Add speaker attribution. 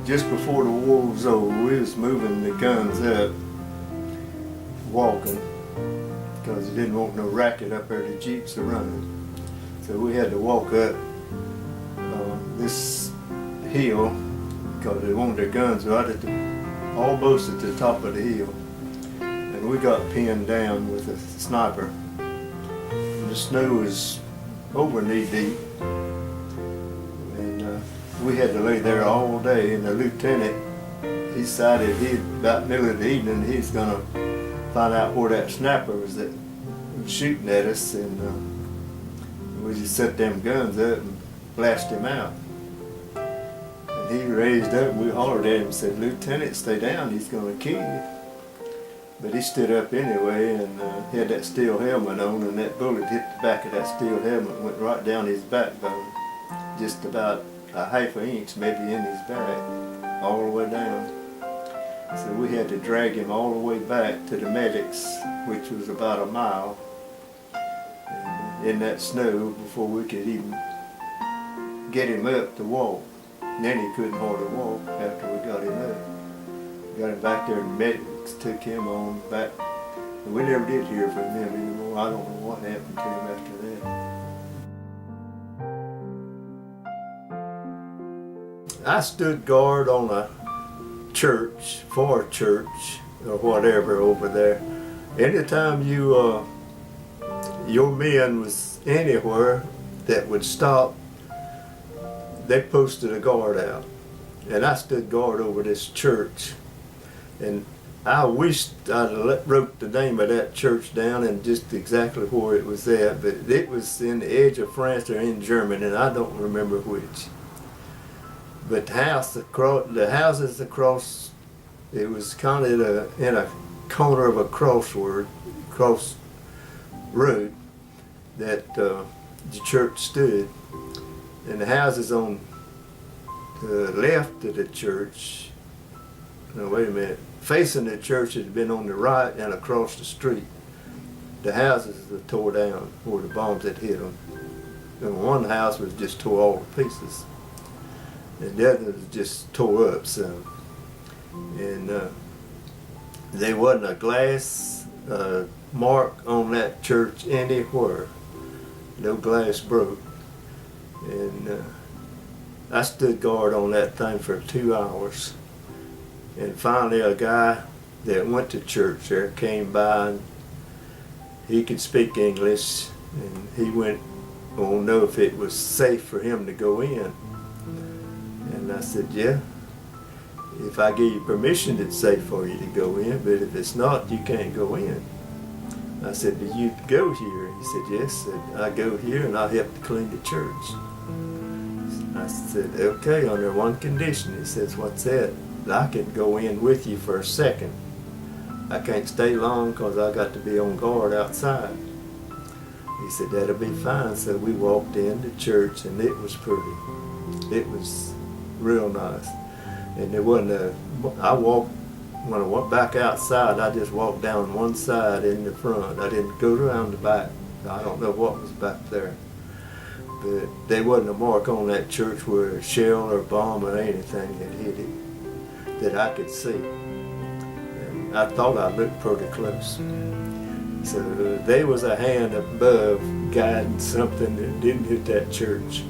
Speaker 1: just before the war was over, we was moving the guns up, walking, because we didn't want no racket up there, the jeeps are running. So we had to walk up this hill, because they wanted their guns right at almost at the top of the hill. And we got pinned down with a sniper. And the snow was over knee deep. And we had to lay there all day, and the lieutenant, he decided about middle of the evening, he's gonna find out where that sniper was that was shooting at us, and we just set them guns up and blasted him out. And he raised up, and we hollered at him and said, "Lieutenant, stay down, he's gonna kill you." But he stood up anyway, and he had that steel helmet on, and that bullet hit the back of that steel helmet and went right down his backbone, just about a half an inch maybe in his back, all the way down. So we had to drag him all the way back to the medics, which was about a mile, in that snow before we could even get him up to walk. And then he couldn't hardly walk after we got him up. Got him back there, and the medics took him on back. And we never did hear from him anymore. I don't know what happened to him after that. I stood guard on a church, for a church, or whatever over there. Anytime your men was anywhere that would stop, they posted a guard out. And I stood guard over this church. And I wished I'd wrote the name of that church down and just exactly where it was at, but it was in the edge of France or in Germany, and I don't remember which. But the houses across, it was kind of in a corner of a cross road that the church stood. And the houses on the left of the church, no, wait a minute, facing the church had been on the right and across the street. The houses were tore down where the bombs had hit them. And one house was just tore all to pieces, and the other was just tore up some. And there wasn't a glass mark on that church anywhere. No glass broke. And I stood guard on that thing for 2 hours. And finally a guy that went to church there came by, and he could speak English, and he went to know if it was safe for him to go in. And I said, yeah, if I give you permission, it's safe for you to go in, but if it's not, you can't go in. I said, do you go here? He said, yes. I said, I go here and I help to clean the church. I said, okay, under one condition. He says, what's that? I can go in with you for a second. I can't stay long because I got to be on guard outside. He said, that'll be fine. So we walked into church, and it was pretty. It was real nice. And there wasn't when I went back outside, I just walked down one side in the front. I didn't go around the back. I don't know what was back there. But there wasn't a mark on that church where a shell or bomb or anything had hit it that I could see. And I thought I looked pretty close. So there was a hand above guiding something that didn't hit that church.